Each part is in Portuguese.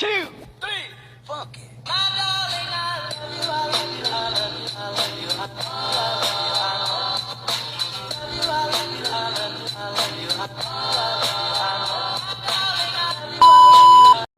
2, 3, funk it.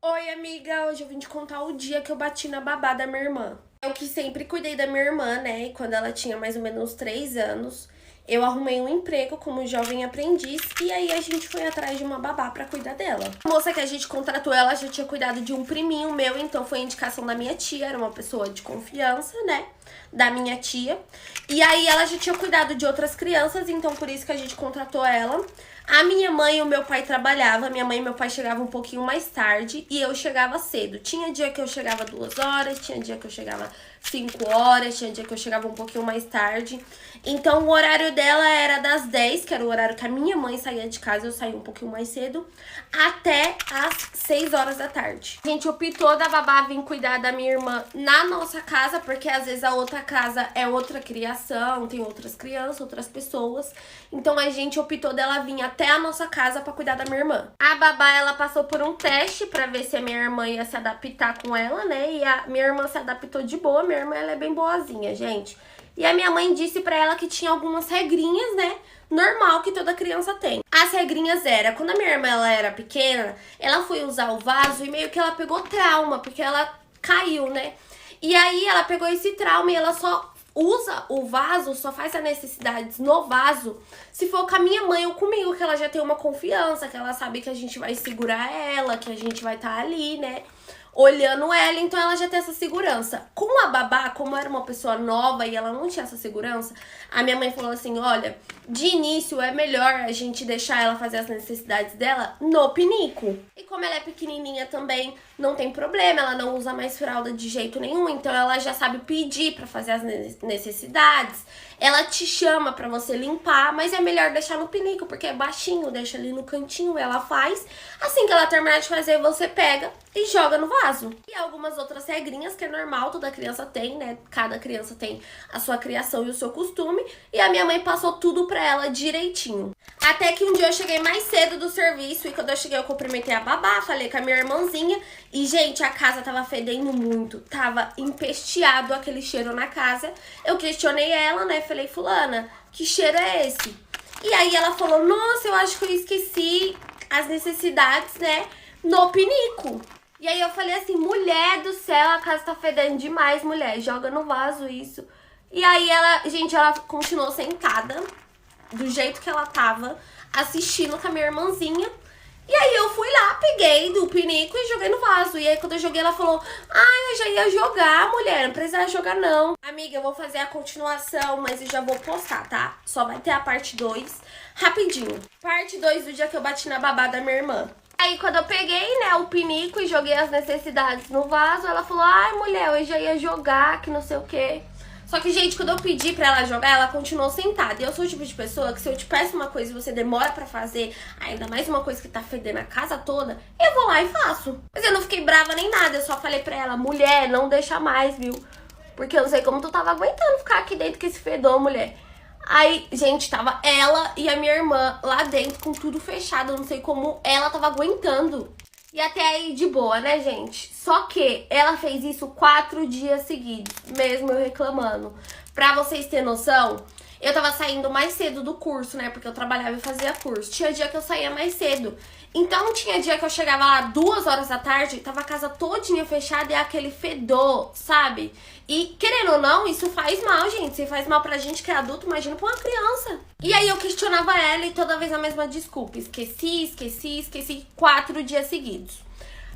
Oi, amiga, hoje eu vim te contar o dia que eu bati na babá da minha irmã. Eu que sempre cuidei da minha irmã, né, e quando ela tinha mais ou menos 3 anos, eu arrumei um emprego como jovem aprendiz e aí a gente foi atrás de uma babá pra cuidar dela. A moça que a gente contratou, ela já tinha cuidado de um priminho meu, então foi indicação da minha tia, era uma pessoa de confiança, né, da minha tia. E aí ela já tinha cuidado de outras crianças, então por isso que a gente contratou ela. A minha mãe e o meu pai trabalhavam, minha mãe e meu pai chegavam um pouquinho mais tarde e eu chegava cedo. Tinha dia que eu chegava 2 horas, tinha dia que eu chegava 5 horas, tinha dia que eu chegava um pouquinho mais tarde. Então o horário dela era das 10, que era o horário que a minha mãe saía de casa, eu saía um pouquinho mais cedo, até as 6 horas da tarde. A gente optou da babá vir cuidar da minha irmã na nossa casa, porque às vezes a outra casa é outra criação, tem outras crianças, outras pessoas. Então a gente optou dela vir até a nossa casa pra cuidar da minha irmã. A babá, ela passou por um teste pra ver se a minha irmã ia se adaptar com ela, né? E a minha irmã se adaptou de boa, minha irmã ela é bem boazinha, gente. E a minha mãe disse pra ela que tinha algumas regrinhas, né? Normal que toda criança tem. As regrinhas era, quando a minha irmã ela era pequena, ela foi usar o vaso e meio que ela pegou trauma, porque ela caiu, né? E aí ela pegou esse trauma e ela só usa o vaso, só faz as necessidades no vaso, se for com a minha mãe ou comigo, que ela já tem uma confiança, que ela sabe que a gente vai segurar ela, que a gente vai estar ali, né, olhando ela, então ela já tem essa segurança. Com a babá, como era uma pessoa nova e ela não tinha essa segurança, a minha mãe falou assim, olha, de início é melhor a gente deixar ela fazer as necessidades dela no pinico. E como ela é pequenininha também, não tem problema, ela não usa mais fralda de jeito nenhum, então ela já sabe pedir pra fazer as necessidades. Ela te chama pra você limpar, mas é melhor deixar no pinico, porque é baixinho, deixa ali no cantinho, ela faz. Assim que ela terminar de fazer, você pega e joga no vaso. E algumas outras regrinhas que é normal, toda criança tem, né? Cada criança tem a sua criação e o seu costume. E a minha mãe passou tudo pra ela direitinho. Até que um dia eu cheguei mais cedo do serviço e quando eu cheguei eu cumprimentei a babá, falei com a minha irmãzinha. E, gente, a casa tava fedendo muito, tava empesteado aquele cheiro na casa. Eu questionei ela, né? Falei, fulana, que cheiro é esse? E aí ela falou, nossa, eu acho que eu esqueci as necessidades, né, no pinico. E aí eu falei assim, mulher do céu, a casa tá fedendo demais, mulher, joga no vaso isso. E aí ela, gente, ela continuou sentada, do jeito que ela tava, assistindo com a minha irmãzinha. E aí eu fui lá, peguei do pinico e joguei no vaso. E aí quando eu joguei, ela falou, eu já ia jogar, mulher, não precisa jogar não. Amiga, eu vou fazer a continuação, mas eu já vou postar, tá? Só vai ter a parte 2, rapidinho. Parte 2 do dia que eu bati na babá da minha irmã. Aí quando eu peguei, né, o pinico e joguei as necessidades no vaso, ela falou, ai, mulher, eu já ia jogar, que não sei o quê. Só que, gente, quando eu pedi pra ela jogar, ela continuou sentada. E eu sou o tipo de pessoa que se eu te peço uma coisa e você demora pra fazer, ainda mais uma coisa que tá fedendo a casa toda, eu vou lá e faço. Mas eu não fiquei brava nem nada, eu só falei pra ela, mulher, não deixa mais, viu? Porque eu não sei como tu tava aguentando ficar aqui dentro com esse fedor, mulher. Aí, gente, tava ela e a minha irmã lá dentro com tudo fechado, eu não sei como ela tava aguentando. E até aí de boa, né, gente? Só que ela fez isso 4 dias seguidos, mesmo eu reclamando. Pra vocês terem noção, eu tava saindo mais cedo do curso, né? Porque eu trabalhava e fazia curso. Tinha dia que eu saía mais cedo. Então tinha dia que eu chegava lá 2 horas da tarde, tava a casa todinha fechada e aquele fedor, sabe? E querendo ou não, isso faz mal, gente. Se faz mal pra gente que é adulto, imagina pra uma criança. E aí eu questionava ela e toda vez a mesma desculpa. Esqueci 4 dias seguidos.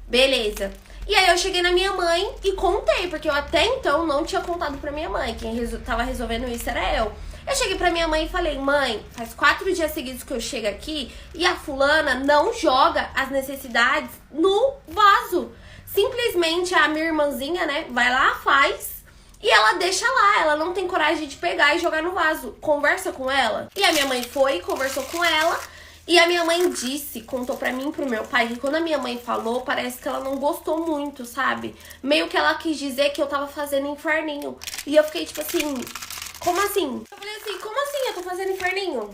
Beleza. E aí eu cheguei na minha mãe e contei, porque eu até então não tinha contado pra minha mãe. Quem tava resolvendo isso era eu. Eu cheguei pra minha mãe e falei, mãe, faz 4 dias seguidos que eu chego aqui e a fulana não joga as necessidades no vaso. Simplesmente a minha irmãzinha, né, vai lá, faz e ela deixa lá. Ela não tem coragem de pegar e jogar no vaso. Conversa com ela. E a minha mãe foi, conversou com ela. E a minha mãe disse, contou pra mim e pro meu pai, que quando a minha mãe falou, parece que ela não gostou muito, sabe? Meio que ela quis dizer que eu tava fazendo inferninho. E eu fiquei tipo assim, como assim? Eu falei assim, como assim eu tô fazendo inferninho?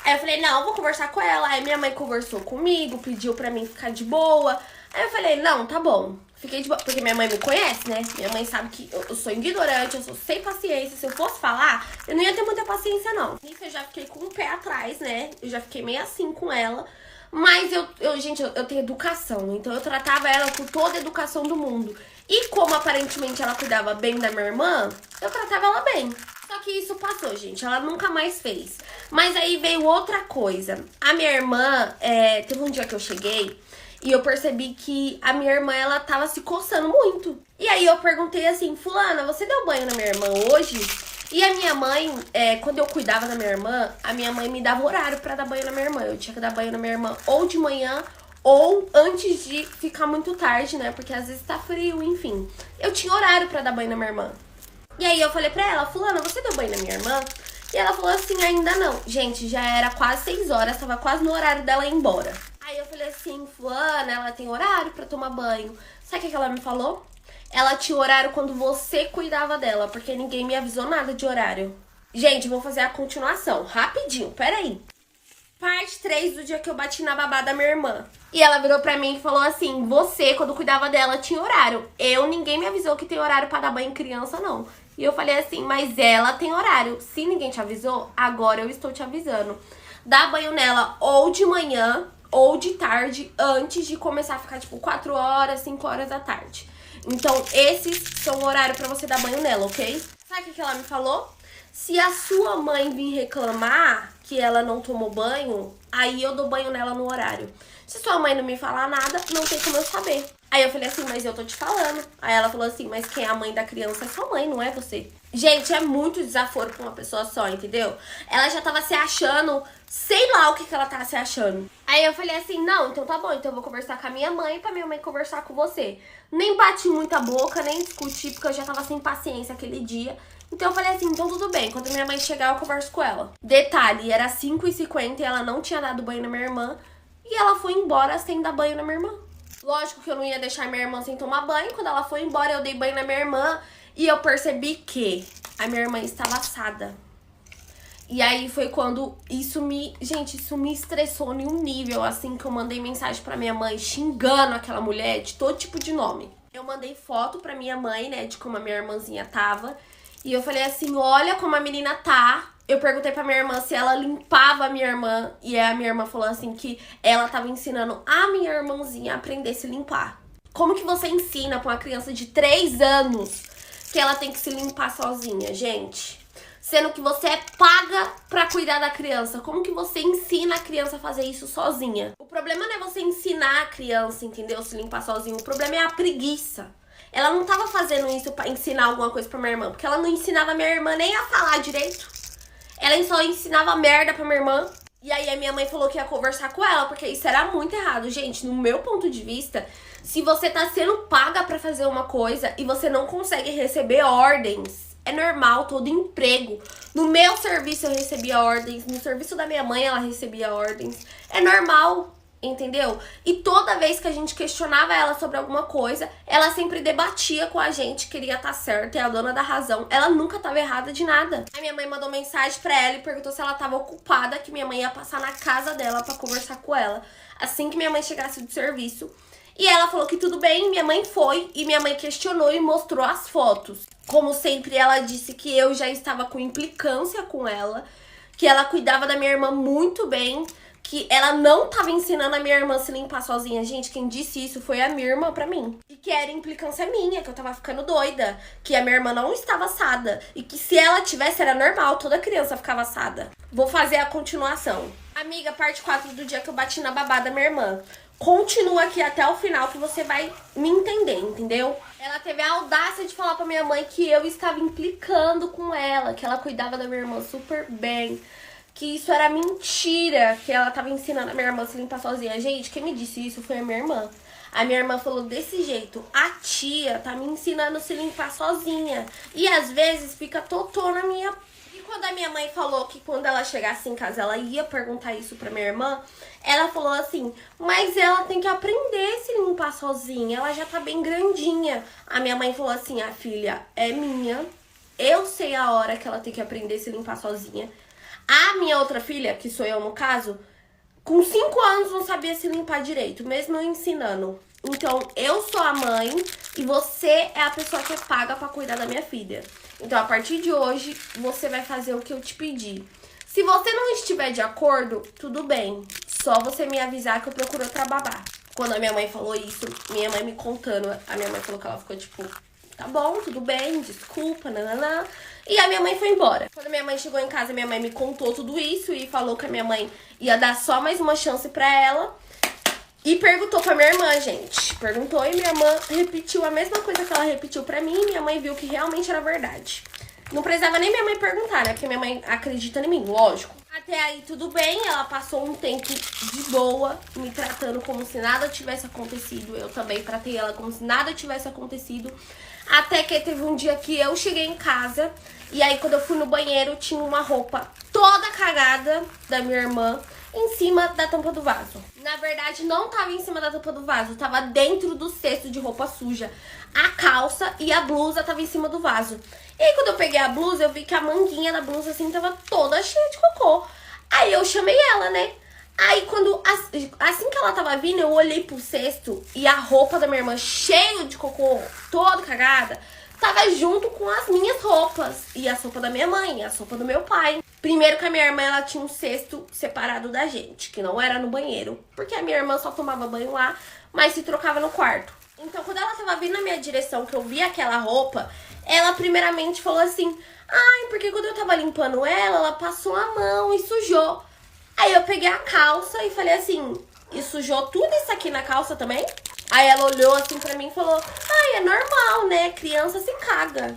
Aí eu falei, não, eu vou conversar com ela. Aí minha mãe conversou comigo, pediu pra mim ficar de boa. Aí eu falei, não, tá bom, Fiquei de boa, porque minha mãe me conhece, né? Minha mãe sabe que eu sou ignorante, eu sou sem paciência. Se eu fosse falar, eu não ia ter muita paciência, não. Nisso eu já fiquei com o pé atrás, né? Eu já fiquei meio assim com ela. Mas gente, eu tenho educação. Então eu tratava ela com toda a educação do mundo. E como aparentemente ela cuidava bem da minha irmã, eu tratava ela bem. Só que isso passou, gente. Ela nunca mais fez. Mas aí veio outra coisa. A minha irmã, teve um dia que eu cheguei e eu percebi que a minha irmã, ela tava se coçando muito. E aí eu perguntei assim, fulana, você deu banho na minha irmã hoje? E a minha mãe, quando eu cuidava da minha irmã, a minha mãe me dava horário pra dar banho na minha irmã. Eu tinha que dar banho na minha irmã ou de manhã ou antes de ficar muito tarde, né? Porque às vezes tá frio, enfim. Eu tinha horário pra dar banho na minha irmã. E aí eu falei pra ela, fulana, você deu banho na minha irmã? E ela falou assim, ainda não. Gente, já era quase 6 horas, tava quase no horário dela ir embora. Aí eu falei assim, fulana, ela tem horário pra tomar banho. Sabe o que ela me falou? Ela tinha horário quando você cuidava dela, porque ninguém me avisou nada de horário. Gente, vou fazer a continuação, rapidinho, peraí. Parte 3 do dia que eu bati na babá da minha irmã. E ela virou pra mim e falou assim, você, quando cuidava dela, tinha horário. Ninguém me avisou que tem horário pra dar banho em criança, não. E eu falei assim, mas ela tem horário. Se ninguém te avisou, agora eu estou te avisando. Dá banho nela ou de manhã ou de tarde, antes de começar a ficar, tipo, 4 horas, 5 horas da tarde. Então, esses são o horário pra você dar banho nela, ok? Sabe o que ela me falou? Se a sua mãe vir reclamar que ela não tomou banho, aí eu dou banho nela no horário. Se sua mãe não me falar nada, não tem como eu saber. Aí eu falei assim, mas eu tô te falando. Aí ela falou assim, mas quem é a mãe da criança é sua mãe, não é você. Gente, é muito desaforo pra uma pessoa só, entendeu? Ela já tava se achando, sei lá o que ela tava se achando. Aí eu falei assim, não, então tá bom, então eu vou conversar com a minha mãe pra minha mãe conversar com você. Nem bati muita boca, nem discuti, porque eu já tava sem paciência aquele dia. Então eu falei assim, então tudo bem, quando minha mãe chegar eu converso com ela. Detalhe, era 5h50 e ela não tinha dado banho na minha irmã. E ela foi embora sem dar banho na minha irmã. Lógico que eu não ia deixar minha irmã sem tomar banho. Quando ela foi embora eu dei banho na minha irmã. E eu percebi que a minha irmã estava assada. E aí foi quando gente, isso me estressou em um nível, assim, que eu mandei mensagem pra minha mãe xingando aquela mulher de todo tipo de nome. Eu mandei foto pra minha mãe, né, de como a minha irmãzinha tava. E eu falei assim, olha como a menina tá. Eu perguntei pra minha irmã se ela limpava a minha irmã. E a minha irmã falou assim que ela tava ensinando a minha irmãzinha a aprender a se limpar. Como que você ensina pra uma criança de 3 anos que ela tem que se limpar sozinha, gente? Sendo que você é paga pra cuidar da criança. Como que você ensina a criança a fazer isso sozinha? O problema não é você ensinar a criança, entendeu? Se limpar sozinha. O problema é a preguiça. Ela não tava fazendo isso pra ensinar alguma coisa pra minha irmã. Porque ela não ensinava a minha irmã nem a falar direito. Ela só ensinava merda pra minha irmã. E aí a minha mãe falou que ia conversar com ela, porque isso era muito errado. Gente, no meu ponto de vista, se você tá sendo paga pra fazer uma coisa e você não consegue receber ordens, é normal, todo emprego. No meu serviço eu recebia ordens, no serviço da minha mãe ela recebia ordens. É normal, entendeu? E toda vez que a gente questionava ela sobre alguma coisa, ela sempre debatia com a gente, queria estar certa, é a dona da razão. Ela nunca estava errada de nada. A minha mãe mandou mensagem pra ela e perguntou se ela estava ocupada, que minha mãe ia passar na casa dela pra conversar com ela, assim que minha mãe chegasse do serviço. E ela falou que tudo bem, minha mãe foi, e minha mãe questionou e mostrou as fotos. Como sempre, ela disse que eu já estava com implicância com ela, que ela cuidava da minha irmã muito bem, que ela não tava ensinando a minha irmã a se limpar sozinha. Gente, quem disse isso foi a minha irmã pra mim. E que era implicância minha, que eu tava ficando doida, que a minha irmã não estava assada. E que se ela tivesse, era normal, toda criança ficava assada. Vou fazer a continuação. Amiga, parte 4 do dia que eu bati na babá da minha irmã. Continua aqui até o final que você vai me entender, entendeu? Ela teve a audácia de falar pra minha mãe que eu estava implicando com ela, que ela cuidava da minha irmã super bem, que isso era mentira, que ela tava ensinando a minha irmã a se limpar sozinha. Gente, quem me disse isso foi a minha irmã. A minha irmã falou desse jeito, a tia tá me ensinando a se limpar sozinha. E às vezes fica totô na minha... E quando a minha mãe falou que quando ela chegasse em casa ela ia perguntar isso pra minha irmã, ela falou assim, mas ela tem que aprender a se limpar sozinha, ela já tá bem grandinha. A minha mãe falou assim, a filha é minha, eu sei a hora que ela tem que aprender a se limpar sozinha. A minha outra filha, que sou eu no caso, com 5 anos não sabia se limpar direito, mesmo eu ensinando. Então, eu sou a mãe e você é a pessoa que é paga pra cuidar da minha filha. Então, a partir de hoje, você vai fazer o que eu te pedi. Se você não estiver de acordo, tudo bem. Só você me avisar que eu procuro outra babá. Quando a minha mãe falou isso, minha mãe me contando, a minha mãe falou que ela ficou tipo, tá bom, tudo bem, desculpa, nananã. E a minha mãe foi embora. Quando a minha mãe chegou em casa, minha mãe me contou tudo isso e falou que a minha mãe ia dar só mais uma chance pra ela. E perguntou pra minha irmã, gente. Perguntou e minha irmã repetiu a mesma coisa que ela repetiu pra mim. E minha mãe viu que realmente era verdade. Não precisava nem minha mãe perguntar, né? Porque minha mãe acredita em mim, lógico. Até aí tudo bem, ela passou um tempo de boa, me tratando como se nada tivesse acontecido. Eu também tratei ela como se nada tivesse acontecido. Até que teve um dia que eu cheguei em casa. E aí quando eu fui no banheiro, tinha uma roupa toda cagada da minha irmã em cima da tampa do vaso. Na verdade, não tava em cima da tampa do vaso, tava dentro do cesto de roupa suja. A calça e a blusa tava em cima do vaso. E aí, quando eu peguei a blusa, eu vi que a manguinha da blusa, assim, tava toda cheia de cocô. Aí eu chamei ela, né? Aí, assim que ela tava vindo, eu olhei pro cesto e a roupa da minha irmã, cheia de cocô, toda cagada, tava junto com as minhas roupas. E a roupa da minha mãe, a roupa do meu pai. Primeiro que a minha irmã, ela tinha um cesto separado da gente, que não era no banheiro. Porque a minha irmã só tomava banho lá, mas se trocava no quarto. Então, quando ela tava vindo na minha direção, que eu vi aquela roupa, ela primeiramente falou assim, ai, porque quando eu tava limpando ela passou a mão e sujou. Aí eu peguei a calça e falei assim, e sujou tudo isso aqui na calça também? Aí ela olhou assim pra mim e falou, ai, é normal, né? Criança se caga.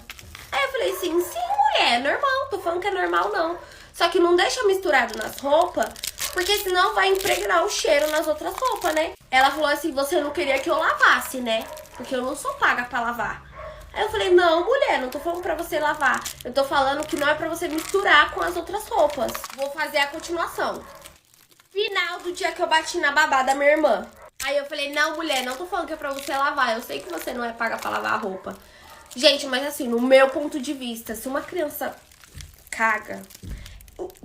Aí eu falei assim, sim, mulher, é normal, tô falando que é normal não. Só que não deixa misturado nas roupas, porque senão vai impregnar o cheiro nas outras roupas, né? Ela falou assim, você não queria que eu lavasse, né? Porque eu não sou paga pra lavar. Aí eu falei, não, mulher, não tô falando pra você lavar. Eu tô falando que não é pra você misturar com as outras roupas. Vou fazer a continuação. Final do dia que eu bati na babá da minha irmã. Aí eu falei, não, mulher, não tô falando que é pra você lavar. Eu sei que você não é paga pra lavar a roupa. Gente, mas assim, no meu ponto de vista, se uma criança caga...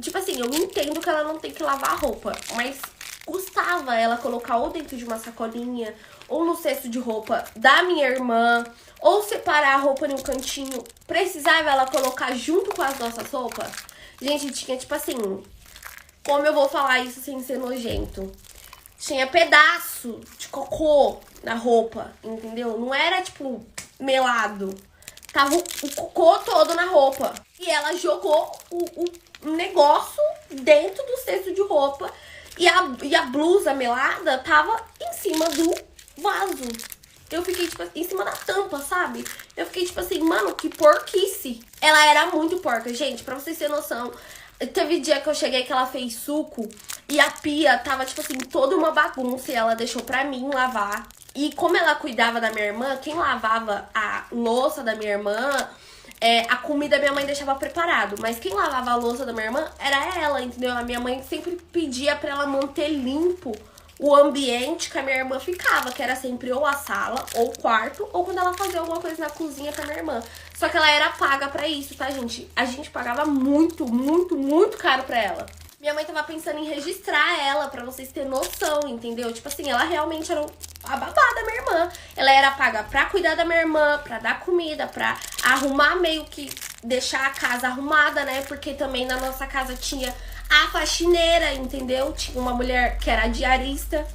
Tipo assim, eu entendo que ela não tem que lavar a roupa, mas custava ela colocar ou dentro de uma sacolinha, ou no cesto de roupa da minha irmã, ou separar a roupa em um cantinho. Precisava ela colocar junto com as nossas roupas? Gente, tinha tipo assim... Como eu vou falar isso sem ser nojento? Tinha pedaço de cocô na roupa, entendeu? Não era tipo melado. Tava o cocô todo na roupa. E ela jogou o negócio dentro do cesto de roupa. E a blusa melada tava em cima do vaso. Eu fiquei, tipo, em cima da tampa, sabe? Eu fiquei, tipo assim, mano, que porquice. Ela era muito porca, gente, pra vocês terem noção. Teve dia que eu cheguei que ela fez suco e a pia tava, tipo assim, toda uma bagunça. E ela deixou pra mim lavar. E como ela cuidava da minha irmã, quem lavava a louça da minha irmã, a comida minha mãe deixava preparado. Mas quem lavava a louça da minha irmã era ela, entendeu? A minha mãe sempre pedia pra ela manter limpo o ambiente que a minha irmã ficava, que era sempre ou a sala, ou o quarto, ou quando ela fazia alguma coisa na cozinha pra minha irmã. Só que ela era paga pra isso, tá, gente? A gente pagava muito, muito, muito caro pra ela. Minha mãe tava pensando em registrar ela, pra vocês terem noção, entendeu? Tipo assim, ela realmente era a babá da minha irmã. Ela era paga pra cuidar da minha irmã, pra dar comida, pra arrumar meio que deixar a casa arrumada, né? Porque também na nossa casa tinha a faxineira, entendeu? Tinha uma mulher que era diarista.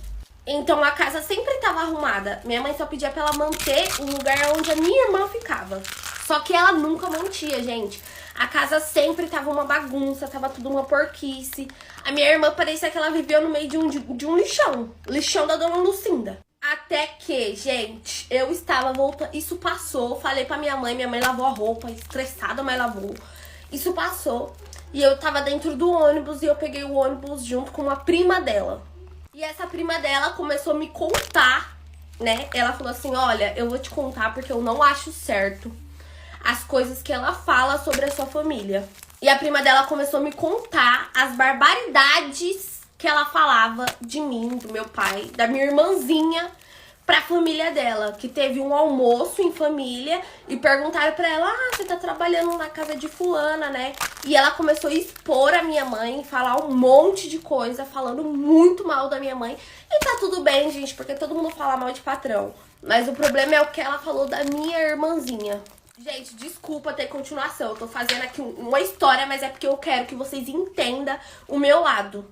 Então a casa sempre tava arrumada. Minha mãe só pedia pra ela manter o lugar onde a minha irmã ficava. Só que ela nunca mantia, gente. A casa sempre tava uma bagunça, tava tudo uma porquice. A minha irmã parecia que ela vivia no meio de um lixão. Lixão da dona Lucinda. Até que, gente, eu estava voltando. Isso passou. Falei pra minha mãe lavou a roupa, estressada, mas lavou. Isso passou. E eu tava dentro do ônibus e eu peguei o ônibus junto com uma prima dela. E essa prima dela começou a me contar, né? Ela falou assim, olha, eu vou te contar porque eu não acho certo as coisas que ela fala sobre a sua família. E a prima dela começou a me contar as barbaridades que ela falava de mim, do meu pai, da minha irmãzinha, pra família dela, que teve um almoço em família e perguntaram pra ela, você tá trabalhando na casa de fulana, né? E ela começou a expor a minha mãe, falar um monte de coisa, falando muito mal da minha mãe. E tá tudo bem, gente, porque todo mundo fala mal de patrão. Mas o problema é o que ela falou da minha irmãzinha. Gente, desculpa ter continuação. Eu tô fazendo aqui uma história, mas é porque eu quero que vocês entendam o meu lado.